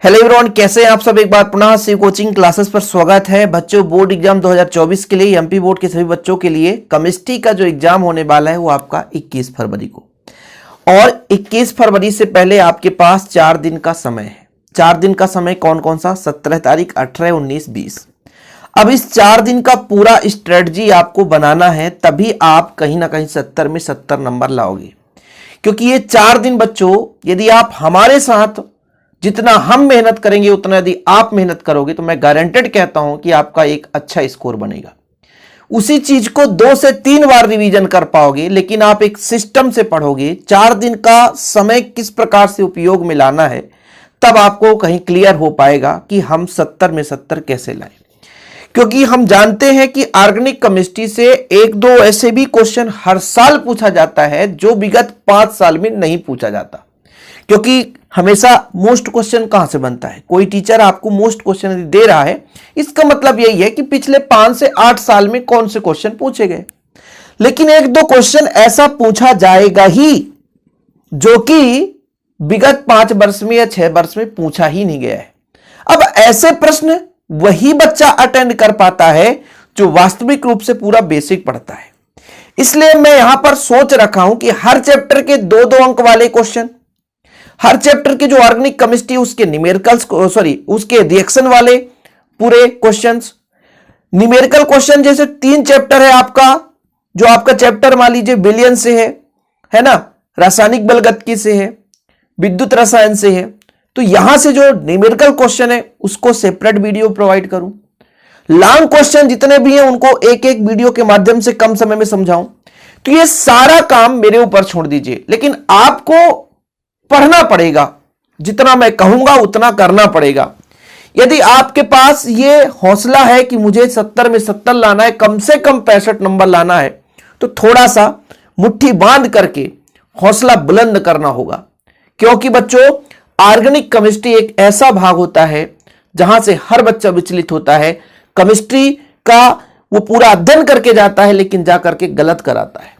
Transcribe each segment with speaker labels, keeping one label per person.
Speaker 1: Hello everyone, कैसे हैं आप सब। एक बार पुनः शिव कोचिंग क्लासेस पर स्वागत है। बच्चों, बोर्ड एग्जाम 2024 के लिए एमपी बोर्ड के सभी बच्चों के लिए केमिस्ट्री का जो एग्जाम होने वाला है वो आपका 21 फरवरी को, और 21 फरवरी से पहले आपके पास 4 दिन का समय है। 4 दिन का समय कौन कौन सा? 17 तारीख, 18, 19, 20। अब इस 4 दिन का पूरा स्ट्रेटजी आपको बनाना है, तभी आप कहीं ना कहीं 70 में 70 नंबर लाओगे। क्योंकि ये 4 दिन बच्चों, यदि आप हमारे साथ जितना हम मेहनत करेंगे उतना यदि आप मेहनत करोगे तो मैं गारंटेड कहता हूं कि आपका एक अच्छा स्कोर बनेगा। उसी चीज को 2 से 3 बार रिवीजन कर पाओगे, लेकिन आप एक सिस्टम से पढ़ोगे। 4 दिन का समय किस प्रकार से उपयोग में लाना है, तब आपको कहीं क्लियर हो पाएगा कि हम 70 में 70 कैसे लाएं। क्योंकि हम जानते हैं कि ऑर्गेनिक केमिस्ट्री से 1-2 ऐसे भी क्वेश्चन हर साल पूछा जाता है जो विगत 5 साल में नहीं पूछा जाता। क्योंकि हमेशा मोस्ट क्वेश्चन कहां से बनता है? कोई टीचर आपको मोस्ट क्वेश्चन दे रहा है, इसका मतलब यही है कि पिछले 5 से 8 साल में कौन से क्वेश्चन पूछे गए। लेकिन 1-2 क्वेश्चन ऐसा पूछा जाएगा ही जो कि विगत 5 वर्ष में या 6 वर्ष में पूछा ही नहीं गया है। अब ऐसे प्रश्न वही बच्चा अटेंड कर पाता है जो वास्तविक रूप से पूरा बेसिक पढ़ता है। इसलिए मैं यहां पर सोच रखा हूं कि हर चैप्टर के 2-2 अंक वाले क्वेश्चन, हर चैप्टर के जो ऑर्गेनिक केमिस्ट्री उसके न्यूमेरिकल्स उसके रिएक्शन वाले पूरे क्वेश्चंस, न्यूमेरिकल क्वेश्चन जैसे 3 चैप्टर है आपका, जो आपका चैप्टर मान लीजिए विलियन से है ना, रासायनिक बलगतिकी से है, विद्युत रसायन से है, तो यहां से जो न्यूमेरिकल क्वेश्चन है उसको सेपरेट वीडियो प्रोवाइड करूं। लॉन्ग क्वेश्चन जितने भी हैं उनको एक-एक वीडियो के माध्यम से कम समय में समझाऊं। तो ये सारा काम मेरे ऊपर छोड़ दीजिए, लेकिन आपको पढ़ना पड़ेगा। जितना मैं कहूंगा उतना करना पड़ेगा। यदि आपके पास ये हौसला है कि मुझे 70 में 70 लाना है, कम से कम 65 नंबर लाना है, तो थोड़ा सा मुट्ठी बांध करके हौसला बुलंद करना होगा। क्योंकि बच्चों, ऑर्गेनिक केमिस्ट्री एक ऐसा भाग होता है जहां से हर बच्चा विचलित होता है। केमिस्ट्री का वो पूरा अध्ययन करके जाता है, लेकिन जाकर के गलत कराता है।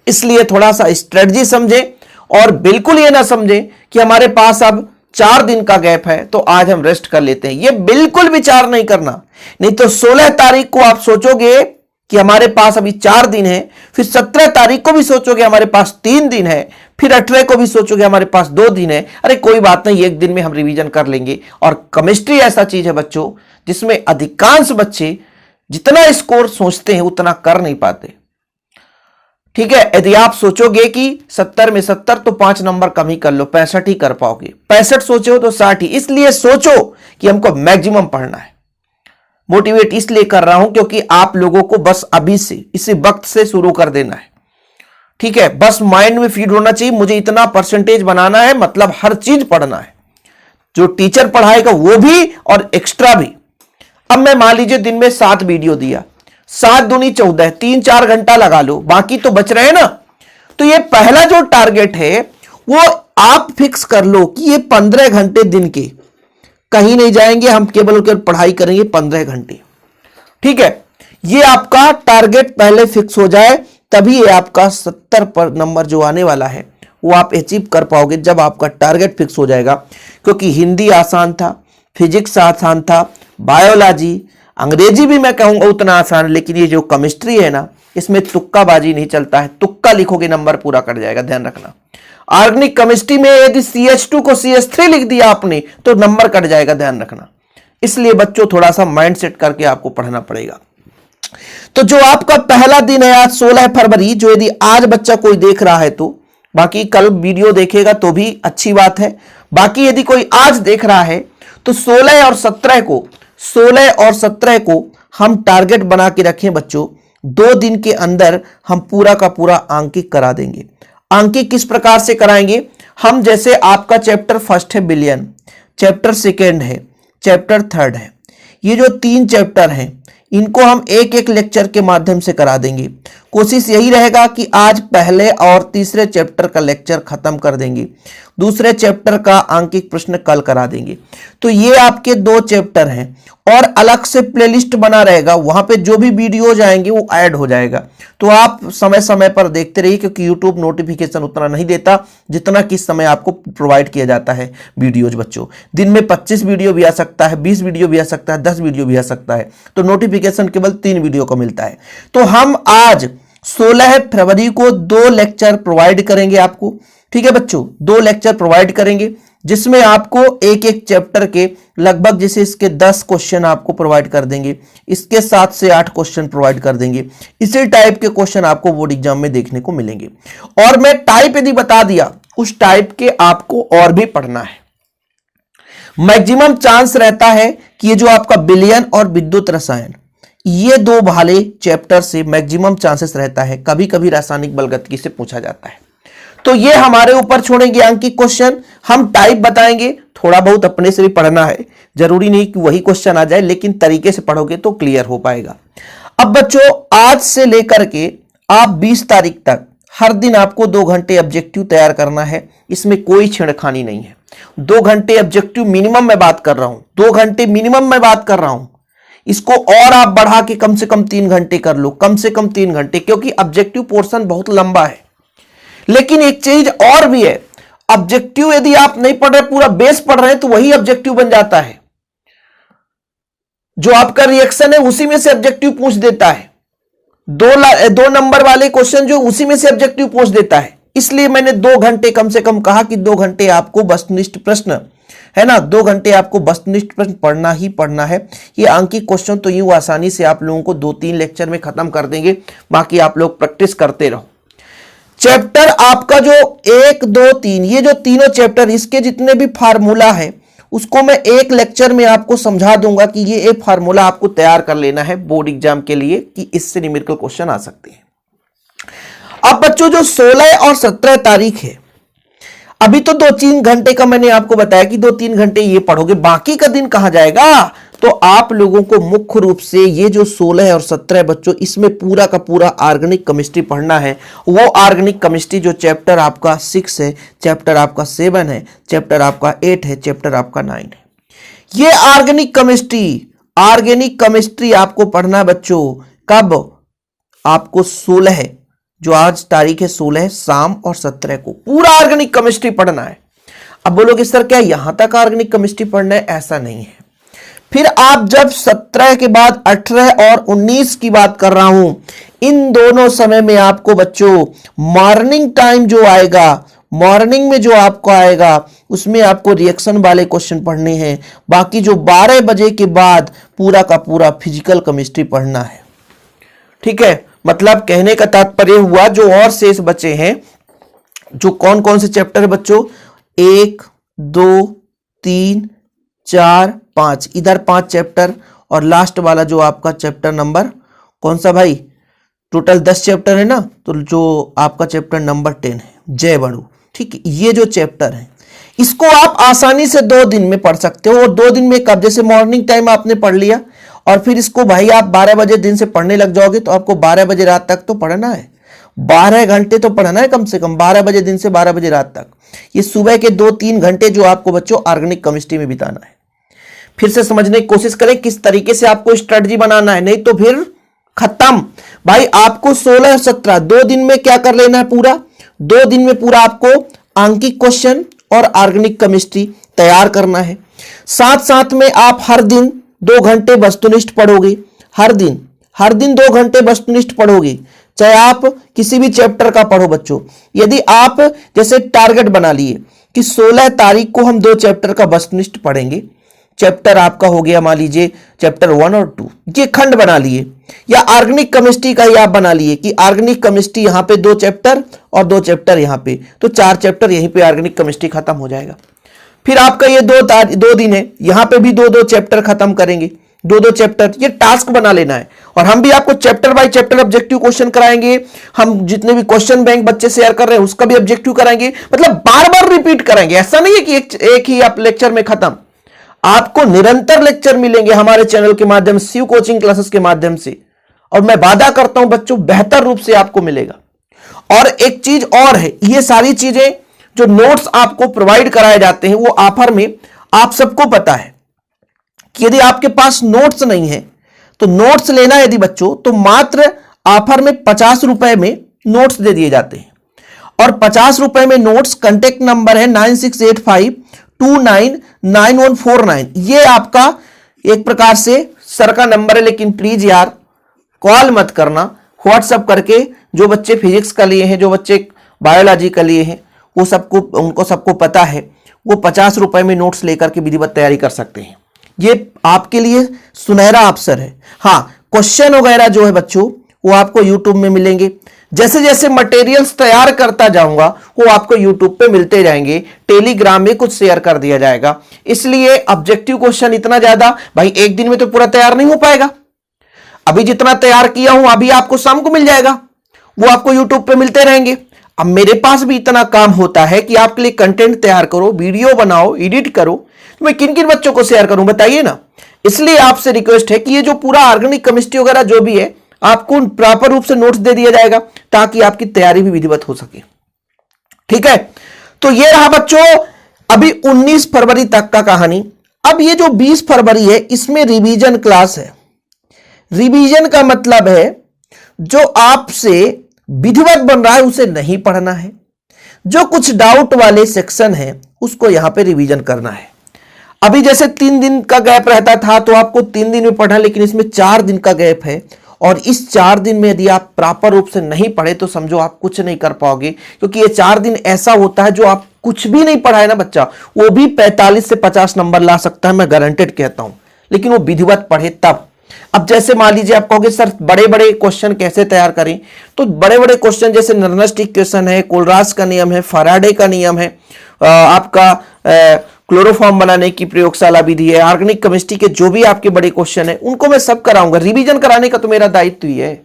Speaker 1: इसलिए थोड़ा सा स्ट्रेटजी समझें, और बिल्कुल ये ना समझें कि हमारे पास अब 4 दिन का गैप है तो आज हम रेस्ट कर लेते हैं। ये बिल्कुल विचार नहीं करना। नहीं तो 16 तारीख को आप सोचोगे कि हमारे पास अभी 4 दिन है, फिर 17 तारीख को भी सोचोगे हमारे पास 3 दिन है, फिर 18 को भी सोचोगे हमारे पास 2 दिन है। अरे कोई बात नहीं, 1 दिन में हम रिवीजन कर लेंगे। और केमिस्ट्री ऐसा चीज है बच्चों जिसमें अधिकांश बच्चे जितना स्कोर सोचते हैं उतना कर नहीं पाते। ठीक है, यदि आप सोचोगे कि 70 में 70 तो 5 नंबर कम ही कर लो, 65 ही कर पाओगे। 65 सोचे हो तो 60 ही। इसलिए सोचो कि हमको मैक्सिमम पढ़ना है। मोटिवेट इसलिए कर रहा हूं क्योंकि आप लोगों को बस अभी से, इसी वक्त से शुरू कर देना है। ठीक है, बस माइंड में फीड होना चाहिए मुझे इतना परसेंटेज बनाना है, मतलब हर चीज पढ़ना है, जो टीचर पढ़ाएगा वो भी और एक्स्ट्रा भी। अब मैं मान लीजिए दिन में 7 वीडियो दिया, 7 दूनी 14, 3-4 घंटा लगा लो, बाकी तो बच रहे हैं ना। तो ये पहला जो टारगेट है वो आप फिक्स कर लो कि ये 15 घंटे दिन के, कहीं नहीं जाएंगे, हम केवल पढ़ाई करेंगे 15 घंटे। ठीक है, ये आपका टारगेट पहले फिक्स हो जाए, तभी ये आपका 70 पर नंबर जो आने वाला है वो आप अचीव कर पाओगे जब आपका टारगेट फिक्स हो जाएगा। क्योंकि हिंदी आसान था, फिजिक्स आसान था, बायोलॉजी, अंग्रेजी भी मैं कहूंगा उतना आसान है, लेकिन ये जो केमिस्ट्री है ना, इसमें तुक्काबाजी नहीं चलता है। तुक्का लिखोगे नंबर पूरा कट जाएगा, ध्यान रखना। ऑर्गेनिक केमिस्ट्री में यदि CH2 को CH3 लिख दिया आपने तो नंबर कट जाएगा, ध्यान रखना। इसलिए बच्चों थोड़ा सा माइंड सेट करके आपको पढ़ना पड़ेगा। तो जो आपका पहला दिन है आज 16 फरवरी, जो यदि आज बच्चा कोई देख रहा है तो, बाकी कल वीडियो देखेगा तो भी अच्छी बात है। बाकी यदि कोई आज देख रहा है तो 16 और 17 को हम टारगेट बना के रखें बच्चों। 2 दिन के अंदर हम पूरा का पूरा आंकिक करा देंगे। आंकिक किस प्रकार से कराएंगे? हम जैसे आपका चैप्टर फर्स्ट है बिलियन, चैप्टर सेकेंड है, चैप्टर थर्ड है, ये जो 3 चैप्टर हैं इनको हम एक-एक लेक्चर के माध्यम से करा देंगे। कोशिश यही रहेगा कि आज पहले और तीसरे चैप्टर का लेक्चर खत्म कर देंगे। दूसरे चैप्टर का आंकिक प्रश्न कल करा देंगे। तो ये आपके 2 चैप्टर हैं और अलग से प्लेलिस्ट बना रहेगा, वहां पे जो भी वीडियो जाएंगे वो ऐड हो जाएगा। तो आप समय समय पर देखते रहिए, क्योंकि यूट्यूब नोटिफिकेशन उतना नहीं देता जितना किस समय आपको प्रोवाइड किया जाता है वीडियोज बच्चों। दिन में 25 वीडियो भी आ सकता है, 20 वीडियो भी आ सकता है, 10 वीडियो भी आ सकता है, तो नोटिफिकेशन केवल 3 वीडियो को मिलता है। तो हम आज 16 फरवरी को 2 लेक्चर प्रोवाइड करेंगे आपको, ठीक है बच्चों, 2 लेक्चर प्रोवाइड करेंगे जिसमें आपको एक एक चैप्टर के लगभग, जैसे इसके 10 क्वेश्चन आपको प्रोवाइड कर देंगे, इसके 7 से 8 क्वेश्चन प्रोवाइड कर देंगे। इसी टाइप के क्वेश्चन आपको बोर्ड एग्जाम में देखने को मिलेंगे। और मैं टाइप यदि बता दिया, उस टाइप के आपको और भी पढ़ना है। मैक्सिमम चांस रहता है कि ये जो आपका विलयन और विद्युत रसायन, ये 2 भाले चैप्टर से मैक्सिमम चांसेस रहता है, कभी कभी रासायनिक बलगतिकी से पूछा जाता है। तो ये हमारे ऊपर छोड़ेंगे अंकित क्वेश्चन, हम टाइप बताएंगे, थोड़ा बहुत अपने से भी पढ़ना है, जरूरी नहीं कि वही क्वेश्चन आ जाए, लेकिन तरीके से पढ़ोगे तो क्लियर हो पाएगा। अब बच्चों, आज से लेकर के आप 20 तारीख तक हर दिन आपको 2 घंटे ऑब्जेक्टिव तैयार करना है, इसमें कोई छेड़खानी नहीं है। 2 घंटे ऑब्जेक्टिव मिनिमम मैं बात कर रहा हूं, 2 घंटे मिनिमम मैं बात कर रहा हूं। इसको और आप बढ़ा के कम से कम 3 घंटे कर लो, कम से कम 3 घंटे, क्योंकि ऑब्जेक्टिव पोर्शन बहुत लंबा है। लेकिन एक चीज और भी है, ऑब्जेक्टिव यदि आप नहीं पढ़ रहे, पूरा बेस पढ़ रहे हैं, तो वही ऑब्जेक्टिव बन जाता है। जो आपका रिएक्शन है उसी में से ऑब्जेक्टिव पूछ देता है। 2 नंबर वाले क्वेश्चन जो उसी में से ऑब्जेक्टिव पूछ देता है। इसलिए मैंने 2 घंटे कम से कम कहा कि 2 घंटे आपको वस्तुनिष्ठ प्रश्न, है ना, 2 घंटे आपको वस्तुनिष्ठ प्रश्न पढ़ना ही पढ़ना है। ये अंकित क्वेश्चन तो यूं आसानी से आप लोगों को 2-3 लेक्चर में खत्म कर देंगे, बाकी आप लोग प्रैक्टिस करते रहो। चैप्टर आपका जो 1, 2, 3, ये जो तीनों चैप्टर, इसके जितने भी फार्मूला है उसको मैं एक लेक्चर में आपको समझा दूंगा कि ये एक फार्मूला आपको तैयार कर लेना है बोर्ड एग्जाम के लिए, कि इससे न्यूमेरिकल क्वेश्चन आ सकते हैं। अब बच्चों, जो 16 और 17 तारीख है, अभी तो 2-3 घंटे का मैंने आपको बताया कि 2-3 घंटे ये पढ़ोगे, बाकी का दिन कहां जाएगा? तो आप लोगों को मुख्य रूप से ये जो 16 और 17 बच्चों, इसमें पूरा का पूरा ऑर्गेनिक केमिस्ट्री पढ़ना है। वो ऑर्गेनिक केमिस्ट्री जो चैप्टर आपका 6 है, चैप्टर आपका 7 है, चैप्टर आपका 8 है, चैप्टर आपका 9 है। ये ऑर्गेनिक केमिस्ट्री आपको पढ़ना है बच्चों। कब? आपको 16, जो आज तारीख है 16, शाम और 17 को पूरा ऑर्गेनिक केमिस्ट्री पढ़ना है। अब बोलोगे सर क्या यहां तक ऑर्गेनिक केमिस्ट्री पढ़ना है? ऐसा नहीं है। फिर आप जब 17 के बाद 18 और 19 की बात कर रहा हूं, इन दोनों समय में आपको बच्चों मॉर्निंग टाइम जो आएगा, मॉर्निंग में जो आपको आएगा उसमें आपको रिएक्शन वाले क्वेश्चन पढ़ने हैं। बाकी जो 12 बजे के बाद पूरा का पूरा फिजिकल केमिस्ट्री पढ़ना है। ठीक है, मतलब कहने का तात्पर्य हुआ जो और शेष बचे हैं, जो कौन कौन से चैप्टर है बच्चों, 1, 2, 3, 4, 5, इधर 5 चैप्टर, और लास्ट वाला जो आपका चैप्टर नंबर कौन सा भाई, टोटल 10 चैप्टर है ना, तो जो आपका चैप्टर नंबर 10 है, जय बड़ू। ठीक है, ये जो चैप्टर है इसको आप आसानी से 2 दिन में पढ़ सकते हो। और 2 दिन में कब? जैसे मॉर्निंग टाइम आपने पढ़ लिया और फिर इसको भाई आप 12 बजे दिन से पढ़ने लग जाओगे तो आपको 12 बजे रात तक तो पढ़ना है, 12 घंटे तो पढ़ना है कम से कम, 12 बजे दिन से 12 बजे रात तक। ये सुबह के 2-3 घंटे जो आपको बच्चों ऑर्गेनिक केमिस्ट्री में बिताना है। फिर से समझने की कोशिश करें किस तरीके से आपको स्ट्रेटजी बनाना है, नहीं तो फिर खत्म भाई। आपको 16 और 17 2 दिन में क्या कर लेना है, पूरा 2 दिन में पूरा आपको आंकिक क्वेश्चन और ऑर्गेनिक केमिस्ट्री तैयार करना है। साथ साथ में आप हर दिन 2 घंटे वस्तुनिष्ठ पढ़ोगे, हर दिन 2 घंटे वस्तुनिष्ठ पढ़ोगे, चाहे आप किसी भी चैप्टर का पढ़ो बच्चों। यदि आप जैसे टारगेट बना लिए कि 16 तारीख को हम 2 चैप्टर का वस्तुनिष्ठ पढ़ेंगे, चैप्टर आपका हो गया मान लीजिए चैप्टर 1 और 2, ये खंड बना लिए, या ऑर्गेनिक केमिस्ट्री का ही आप बना लिए कि ऑर्गेनिक केमिस्ट्री यहां पे 2 चैप्टर और 2 चैप्टर यहां पे, तो 4 चैप्टर यहीं पे ऑर्गेनिक केमिस्ट्री खत्म हो जाएगा। फिर आपका ये 2 दिन है, यहां पे भी 2-2 चैप्टर खत्म करेंगे, 2-2 चैप्टर, ये टास्क बना लेना है। और हम भी आपको chapter by chapter objective question कराएंगे, हम जितने भी क्वेश्चन बैंक बच्चे शेयर कर रहे हैं उसका भी ऑब्जेक्टिव कराएंगे, मतलब बार बार रिपीट कराएंगे। ऐसा नहीं है कि एक ही आप लेक्चर में खत्म, आपको निरंतर लेक्चर मिलेंगे हमारे चैनल के माध्यम से, शिव कोचिंग क्लासेस के माध्यम से, और मैं वादा करता हूं बच्चों बेहतर रूप से आपको मिलेगा। और एक चीज और है, ये सारी चीजें जो नोट्स आपको प्रोवाइड कराए जाते हैं वो ऑफर में आप सबको पता है कि यदि आपके पास नोट्स नहीं है तो नोट्स लेना यदि बच्चों तो मात्र ऑफर में 50 रुपए में नोट्स दे दिए जाते हैं। और 50 रुपए में नोट्स, कांटेक्ट नंबर है 9685299149। ये आपका एक प्रकार से सर का नंबर है, लेकिन प्लीज यार कॉल मत करना, व्हाट्सएप करके जो बच्चे फिजिक्स का लिए हैं, जो बच्चे बायोलॉजी का लिए हैं, वो सबको उनको सबको पता है, वो 50 रुपए में नोट्स लेकर के विधिवत तैयारी कर सकते हैं। ये आपके लिए सुनहरा अवसर है। हाँ, क्वेश्चन वगैरह जो है बच्चों वो आपको यूट्यूब में मिलेंगे। जैसे जैसे मटेरियल्स तैयार करता जाऊंगा वो आपको यूट्यूब पे मिलते जाएंगे, टेलीग्राम में कुछ शेयर कर दिया जाएगा। इसलिए ऑब्जेक्टिव क्वेश्चन इतना ज्यादा भाई एक दिन में तो पूरा तैयार नहीं हो पाएगा। अभी जितना तैयार किया हूं अभी आपको शाम को मिल जाएगा, वो आपको यूट्यूब पे मिलते रहेंगे। अब मेरे पास भी इतना काम होता है कि आपके लिए कंटेंट तैयार करो, वीडियो बनाओ, एडिट करो, तो मैं किन किन बच्चों को शेयर करूं बताइए ना। इसलिए आपसे रिक्वेस्ट है कि ये जो पूरा ऑर्गेनिक केमिस्ट्री वगैरह जो भी है आपको प्रॉपर रूप से नोट्स दे दिया जाएगा ताकि आपकी तैयारी भी विधिवत हो सके। ठीक है, तो ये रहा बच्चों अभी 19 फरवरी तक का कहानी। अब ये जो 20 फरवरी है इसमें रिवीजन क्लास है। रिवीजन का मतलब है जो आपसे विधिवत बन रहा है उसे नहीं पढ़ना है, जो कुछ डाउट वाले सेक्शन है उसको यहां पे रिवीजन करना है। अभी जैसे 3 दिन का गैप रहता था तो आपको 3 दिन में पढ़ना, लेकिन इसमें 4 दिन का गैप है और इस 4 दिन में यदि आप प्रॉपर रूप से नहीं पढ़े तो समझो आप कुछ नहीं कर पाओगे, क्योंकि ये 4 दिन ऐसा होता है जो आप कुछ भी नहीं पढ़ा है ना बच्चा वो भी 45 से 50 नंबर ला सकता है, मैं गारंटेड कहता हूं, लेकिन वो विधिवत पढ़े तब। अब जैसे मान लीजिए आप कहोगे सर बड़े बड़े क्वेश्चन कैसे तैयार करें, तो बड़े बड़े क्वेश्चन जैसे नर्नस्ट इक्वेशन है, कोलरास का नियम है, फैराडे का नियम है, आपका क्लोरोफॉर्म बनाने की प्रयोगशाला विधि है, ऑर्गेनिक केमिस्ट्री के जो भी आपके बड़े क्वेश्चन है उनको मैं सब कराऊंगा। रिवीजन कराने का तो मेरा दायित्व ही है।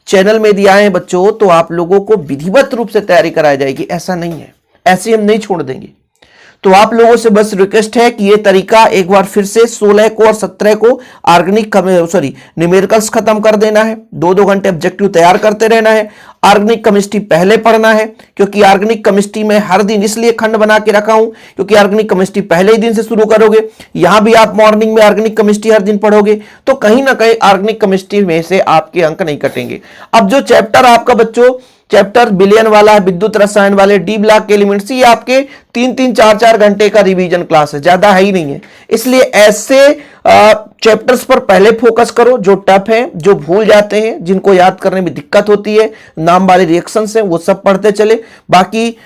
Speaker 1: चैनल में दिया है बच्चों तो आप लोगों को विधिवत रूप से तैयारी कराई जाएगी, ऐसा नहीं है, ऐसे हम नहीं छोड़ देंगे। तो आप लोगों से बस रिक्वेस्ट है कि ये तरीका एक बार फिर से 16 को और 17 को ऑर्गेनिक न्यूमेरिकल्स खत्म कर देना है, 2-2 घंटे ऑब्जेक्टिव तैयार करते रहना है। ऑर्गेनिक केमिस्ट्री पहले पढ़ना है, क्योंकि ऑर्गेनिक केमिस्ट्री में हर दिन इसलिए खंड बना के रखा हूं क्योंकि ऑर्गेनिक केमिस्ट्री पहले ही दिन से शुरू करोगे। यहां भी आप मॉर्निंग में ऑर्गेनिक केमिस्ट्री हर दिन पढ़ोगे तो कहीं ना कहीं ऑर्गेनिक केमिस्ट्री में से आपके अंक नहीं कटेंगे। अब जो चैप्टर आपका बच्चों चैप्टर बिलियन वाला है, विद्युत रसायन वाले, डी ब्लॉक के एलिमेंट्स, ये आपके 3-3, 4-4 घंटे का रिवीजन क्लास है, ज्यादा है ही नहीं है। इसलिए ऐसे चैप्टर्स पर पहले फोकस करो जो टफ है, जो भूल जाते हैं, जिनको याद करने में दिक्कत होती है, नाम वाले रिएक्शंस हैं वो सब पढ़ते चले। बाकी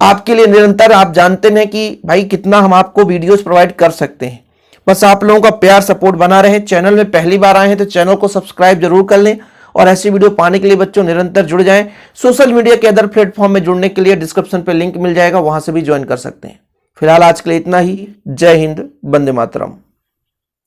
Speaker 1: आपके लिए निरंतर आप जानते हैं कि भाई कितना हम आपको वीडियोस प्रोवाइड कर सकते हैं। बस आप लोगों का प्यार सपोर्ट बना रहे। चैनल में पहली बार आए हैं तो चैनल को सब्सक्राइब जरूर कर लें और ऐसी वीडियो पाने के लिए बच्चों निरंतर जुड़ जाएं। सोशल मीडिया के अदर प्लेटफॉर्म में जुड़ने के लिए डिस्क्रिप्शन पे लिंक मिल जाएगा, वहां से भी ज्वाइन कर सकते हैं। फिलहाल आज के लिए इतना ही। जय हिंद, वंदे मातरम।